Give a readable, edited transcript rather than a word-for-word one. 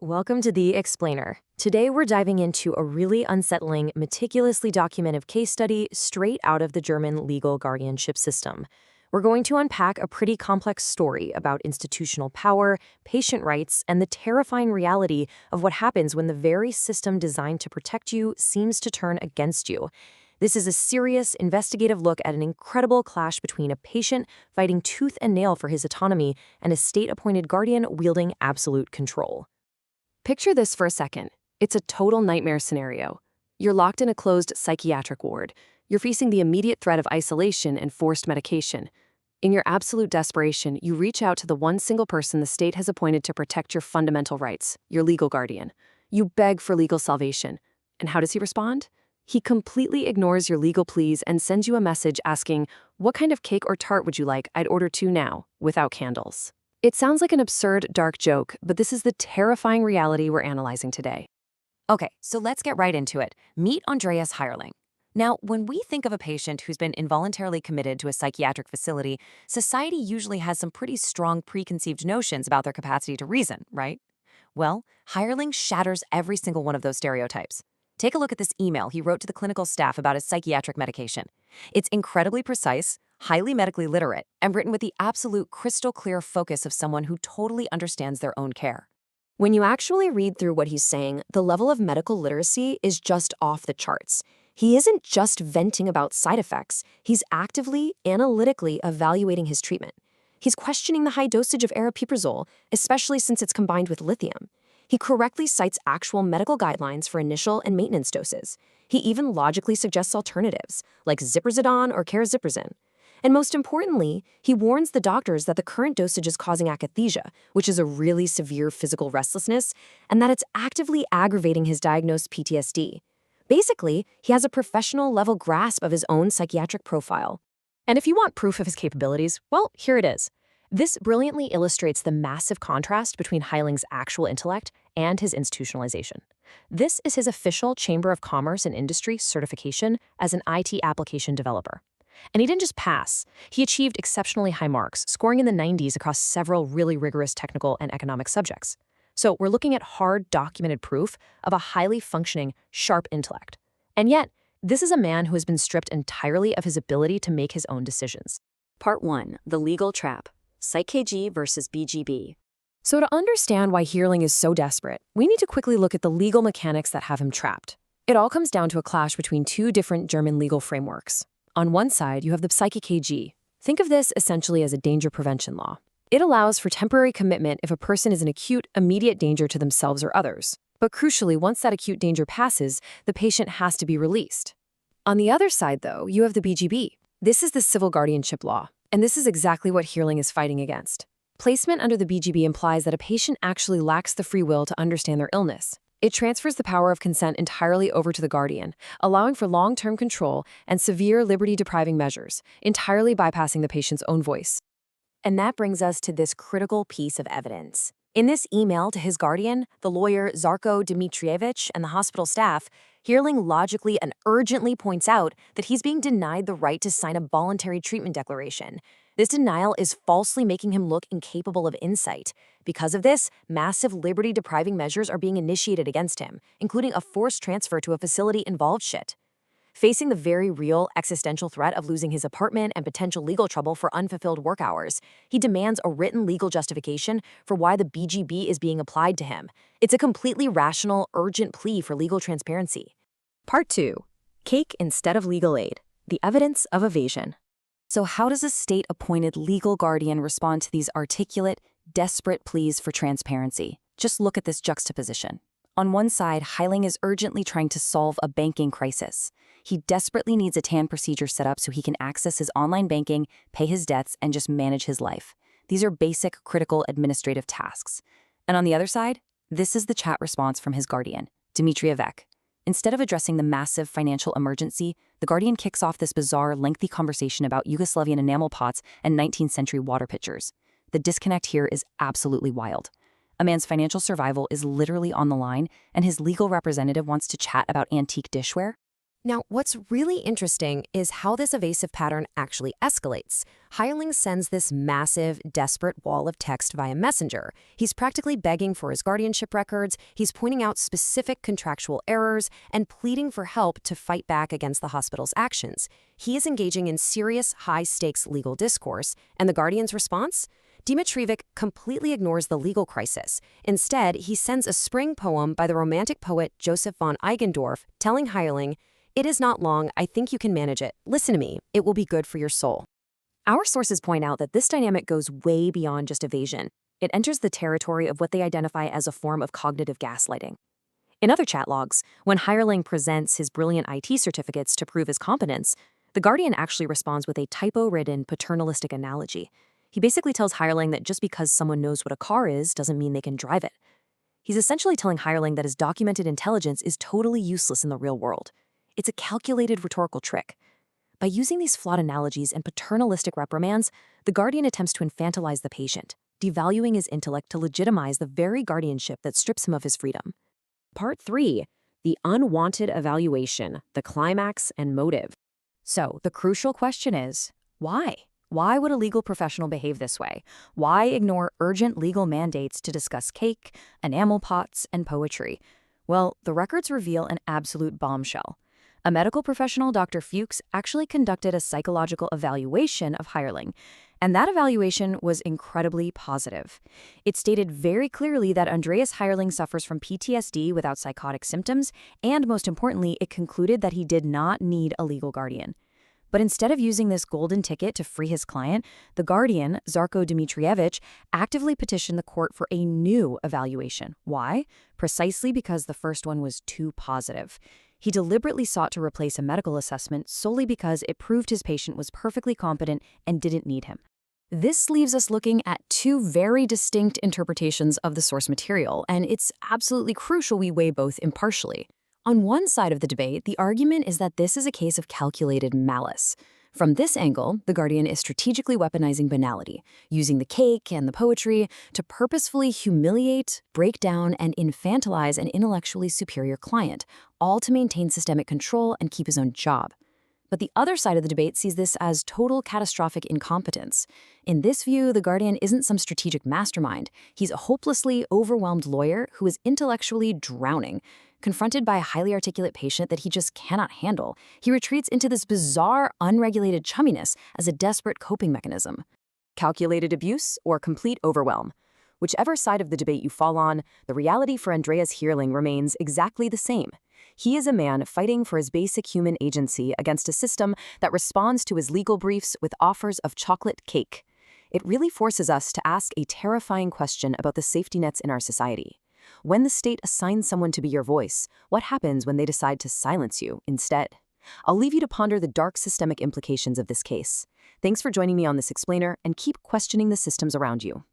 Welcome to The Explainer. Today we're diving into a really unsettling, meticulously documented case study straight out of the German legal guardianship system. We're going to unpack a pretty complex story about institutional power, patient rights, and the terrifying reality of what happens when the very system designed to protect you seems to turn against you. This is a serious, investigative look at an incredible clash between a patient fighting tooth and nail for his autonomy and a state-appointed guardian wielding absolute control. Picture this for a second. It's a total nightmare scenario. You're locked in a closed psychiatric ward. You're facing the immediate threat of isolation and forced medication. In your absolute desperation, you reach out to the one single person the state has appointed to protect your fundamental rights, your legal guardian. You beg for legal salvation. And how does he respond? He completely ignores your legal pleas and sends you a message asking, "What kind of cake or tart would you like? I'd order 2 now, without candles." It sounds like an absurd, dark joke, but this is the terrifying reality we're analyzing today. Okay, so let's get right into it. Meet Andreas Heierling. Now, when we think of a patient who's been involuntarily committed to a psychiatric facility, society usually has some pretty strong preconceived notions about their capacity to reason, right? Well, Heierling shatters every single one of those stereotypes. Take a look at this email he wrote to the clinical staff about his psychiatric medication. It's incredibly precise, highly medically literate, and written with the absolute crystal clear focus of someone who totally understands their own care. When you actually read through what he's saying, the level of medical literacy is just off the charts. He isn't just venting about side effects, he's actively, analytically evaluating his treatment. He's questioning the high dosage of aripiprazole, especially since it's combined with lithium. He correctly cites actual medical guidelines for initial and maintenance doses. He even logically suggests alternatives, like ziprasidone or caraziprasin. And most importantly, he warns the doctors that the current dosage is causing akathisia, which is a really severe physical restlessness, and that it's actively aggravating his diagnosed PTSD. Basically, he has a professional-level grasp of his own psychiatric profile. And if you want proof of his capabilities, well, here it is. This brilliantly illustrates the massive contrast between Heierling's actual intellect and his institutionalization. This is his official Chamber of Commerce and Industry certification as an IT application developer. And he didn't just pass. He achieved exceptionally high marks, scoring in the 90s across several really rigorous technical and economic subjects. So we're looking at hard, documented proof of a highly functioning, sharp intellect. And yet, this is a man who has been stripped entirely of his ability to make his own decisions. Part 1. The Legal Trap. PsychKG versus BGB. So to understand why Heierling is so desperate, we need to quickly look at the legal mechanics that have him trapped. It all comes down to a clash between two different German legal frameworks. On one side, you have the PsychKG. Think of this essentially as a danger prevention law. It allows for temporary commitment if a person is in acute, immediate danger to themselves or others. But crucially, once that acute danger passes, the patient has to be released. On the other side, though, you have the BGB. This is the civil guardianship law, and this is exactly what Heierling is fighting against. Placement under the BGB implies that a patient actually lacks the free will to understand their illness. It transfers the power of consent entirely over to the guardian, allowing for long-term control and severe liberty-depriving measures, entirely bypassing the patient's own voice. And that brings us to this critical piece of evidence. In this email to his guardian, the lawyer Zarko Dmitrievich, and the hospital staff, Heierling logically and urgently points out that he's being denied the right to sign a voluntary treatment declaration. This denial is falsely making him look incapable of insight. Because of this, massive liberty-depriving measures are being initiated against him, including a forced transfer to a facility involved shit. Facing the very real existential threat of losing his apartment and potential legal trouble for unfulfilled work hours, he demands a written legal justification for why the BGB is being applied to him. It's a completely rational, urgent plea for legal transparency. Part 2. Cake instead of legal aid. The evidence of evasion. So how does a state-appointed legal guardian respond to these articulate, desperate pleas for transparency? Just look at this juxtaposition. On one side, Heierling is urgently trying to solve a banking crisis. He desperately needs a TAN procedure set up so he can access his online banking, pay his debts, and just manage his life. These are basic, critical administrative tasks. And on the other side, this is the chat response from his guardian, Dmitrievich. Instead of addressing the massive financial emergency, the guardian kicks off this bizarre, lengthy conversation about Yugoslavian enamel pots and 19th century water pitchers. The disconnect here is absolutely wild. A man's financial survival is literally on the line, and his legal representative wants to chat about antique dishware? Now, what's really interesting is how this evasive pattern actually escalates. Hireling sends this massive, desperate wall of text via Messenger. He's practically begging for his guardianship records, he's pointing out specific contractual errors, and pleading for help to fight back against the hospital's actions. He is engaging in serious, high-stakes legal discourse, and the Guardian's response? Dimitrievich completely ignores the legal crisis. Instead, he sends a spring poem by the Romantic poet Joseph von Eigendorf telling Hireling, "It is not long, I think you can manage it. Listen to me, it will be good for your soul." Our sources point out that this dynamic goes way beyond just evasion. It enters the territory of what they identify as a form of cognitive gaslighting. In other chat logs, when Hireling presents his brilliant IT certificates to prove his competence, the Guardian actually responds with a typo-ridden paternalistic analogy. He basically tells Hireling that just because someone knows what a car is doesn't mean they can drive it. He's essentially telling Hireling that his documented intelligence is totally useless in the real world. It's a calculated rhetorical trick. By using these flawed analogies and paternalistic reprimands, the Guardian attempts to infantilize the patient, devaluing his intellect to legitimize the very guardianship that strips him of his freedom. Part 3. The unwanted evaluation, the climax and motive. So, the crucial question is, why? Why would a legal professional behave this way? Why ignore urgent legal mandates to discuss cake, enamel pots, and poetry? Well, the records reveal an absolute bombshell. A medical professional, Dr. Fuchs, actually conducted a psychological evaluation of Hireling, and that evaluation was incredibly positive. It stated very clearly that Andreas Hireling suffers from PTSD without psychotic symptoms, and most importantly, it concluded that he did not need a legal guardian. But instead of using this golden ticket to free his client, the Guardian, Zarko Dmitrievich, actively petitioned the court for a new evaluation. Why? Precisely because the first one was too positive. He deliberately sought to replace a medical assessment solely because it proved his patient was perfectly competent and didn't need him. This leaves us looking at two very distinct interpretations of the source material, and it's absolutely crucial we weigh both impartially. On one side of the debate, the argument is that this is a case of calculated malice. From this angle, the Guardian is strategically weaponizing banality, using the cake and the poetry to purposefully humiliate, break down, and infantilize an intellectually superior client, all to maintain systemic control and keep his own job. But the other side of the debate sees this as total catastrophic incompetence. In this view, the Guardian isn't some strategic mastermind. He's a hopelessly overwhelmed lawyer who is intellectually drowning. Confronted by a highly articulate patient that he just cannot handle, he retreats into this bizarre, unregulated chumminess as a desperate coping mechanism. Calculated abuse or complete overwhelm. Whichever side of the debate you fall on, the reality for Andreas Hireling remains exactly the same. He is a man fighting for his basic human agency against a system that responds to his legal briefs with offers of chocolate cake. It really forces us to ask a terrifying question about the safety nets in our society. When the state assigns someone to be your voice, what happens when they decide to silence you instead? I'll leave you to ponder the dark systemic implications of this case. Thanks for joining me on this explainer, and keep questioning the systems around you.